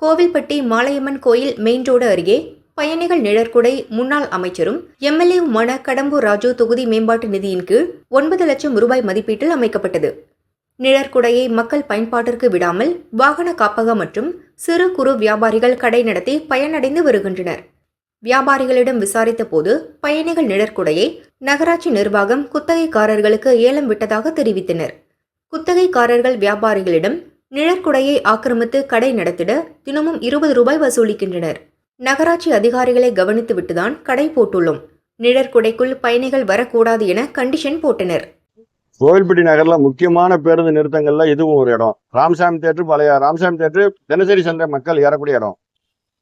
கோவில்பட்டி மாலையம்மன் கோயில் main road அருகே பயணிகள் நிழற்குடை முன்னாள் அமைச்சரும் எம்எல்ஏவுமான கடம்பூர் ராஜு தொகுதி மேம்பாட்டு நிதியின் கீழ் 9 லட்சம் ரூபாய் மதிப்பீட்டில் அமைக்கப்பட்டது. நிழற்குடையை மக்கள் பயன்பாட்டிற்கு விடாமல் வாகன காப்பகம் மற்றும் சிறு குறு வியாபாரிகள் கடை நடத்தி பயனடைந்து வருகின்றனர். வியாபாரிகளிடம் விசாரித்த போது பயணிகள் நிழற்குடையை நகராட்சி நிர்வாகம் குத்தகைக்காரர்களுக்கு ஏலம் விட்டதாக தெரிவித்தனர். குத்தகைக்காரர்கள் வியாபாரிகளிடம் நிழற்குடையை ஆக்கிரமித்து கடை நடத்திட தினமும் 20 ரூபாய் வசூலிக்கின்றனர். நகராட்சி அதிகாரிகளை கவனித்துவிட்டுதான் கடை போட்டுள்ளோம். நிழற்குடைக்குள் பயணிகள் வரக்கூடாது என கண்டிஷன் போட்டனர். கோவில்பட்டி நகர்ல முக்கியமான பேருந்து நிறுத்தங்கள்ல இதுவும் ஒரு இடம். ராமசாமி தேட்டர், பழைய ராமசாமி தேட்டர், தினசரி சந்தை மக்கள் ஏறக்கூடிய இடம்.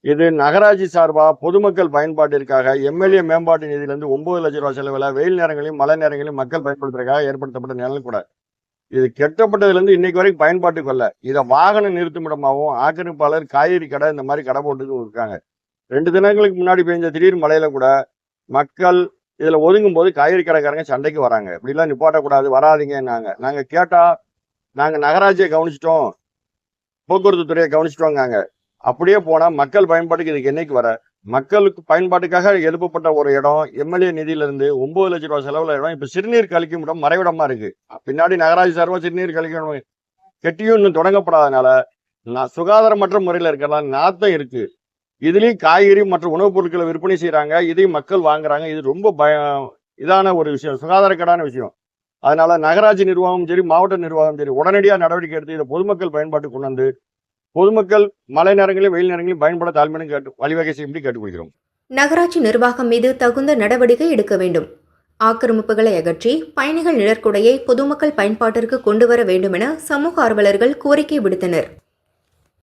இது நகராட்சி சார்பா பொதுமக்கள் பயன்பாட்டிற்காக எம்எல்ஏ மேம்பாட்டு நிதியிலிருந்து 9 லட்சம் ரூபாய் செலவில் வெயில் நேரங்களையும் மழை நேரங்களையும் மக்கள் பயன்படுத்துறதுக்காக ஏற்படுத்தப்பட்ட நிலம் கூட. இது கெட்டப்பட்டதுலேருந்து இன்னைக்கு வரைக்கும் பயன்பாட்டுக்கு வரல. இதை வாகன நிறுத்துமிடமாகவும் ஆக்கிரமிப்பாளர் காய்கறி கடை இந்த மாதிரி கடை போட்டு இருக்காங்க. 2 தினங்களுக்கு முன்னாடி பெஞ்ச திடீர் மழையில கூட மக்கள் இதுல ஒதுங்கும் போது காய்கறி கடைக்காரங்க சண்டைக்கு வராங்க. இப்படிலாம் நிப்பாட்டக்கூடாது, வராதிங்க. நாங்க கேட்டா நாங்க நகராட்சியை கவனிச்சிட்டோம், போக்குவரத்து துறையை கவனிச்சிட்டோங்க. அப்படியே போனா மக்கள் பயன்பாட்டுக்கு இதுக்கு என்னைக்கு வர? மக்களுக்கு பயன்பாட்டுக்காக எழுப்பப்பட்ட ஒரு இடம் எம்எல்ஏ நிதியிலிருந்து 9 லட்சம் ரூபாய் செலவுல இடம் இப்ப சிறுநீர் கழிக்கும் இடம் மறைவிடமா இருக்கு. பின்னாடி நகராட்சி சார்பா சிறுநீர் கழிக்கும் கெட்டியும் இன்னும் தொடங்கப்படாதனால சுகாதாரமற்ற முறையில இருக்கலாம். நாத்தம் இருக்கு. இதுலயும் காய்கறி மற்றும் உணவுப் பொருட்களை விற்பனை செய்யறாங்க. இதையும் மக்கள் வாங்குறாங்க. இது ரொம்ப இதான ஒரு விஷயம், சுகாதாரக்கேடான விஷயம். அதனால நகராட்சி நிர்வாகம் சரி, மாவட்ட நிர்வாகம் சரி, உடனடியாக நடவடிக்கை எடுத்து இதை பொதுமக்கள் பயன்பாட்டுக்கு கொண்டு வந்து பொதுமக்கள் மழை நேரங்களிலும் வெயில் நேரங்களிலும் பயன்பட தாழ்மையான வழிவகை செய்யும்படி கேட்டுக்கொள்கிறோம். நகராட்சி நிர்வாகம் மீது தகுந்த நடவடிக்கை எடுக்க வேண்டும். ஆக்கிரமிப்புகளை அகற்றி பயணிகள் நிழற்குடையை பொதுமக்கள் பயன்பாட்டிற்கு கொண்டு வர வேண்டும் என சமூக ஆர்வலர்கள் கோரிக்கை விடுத்தனர்.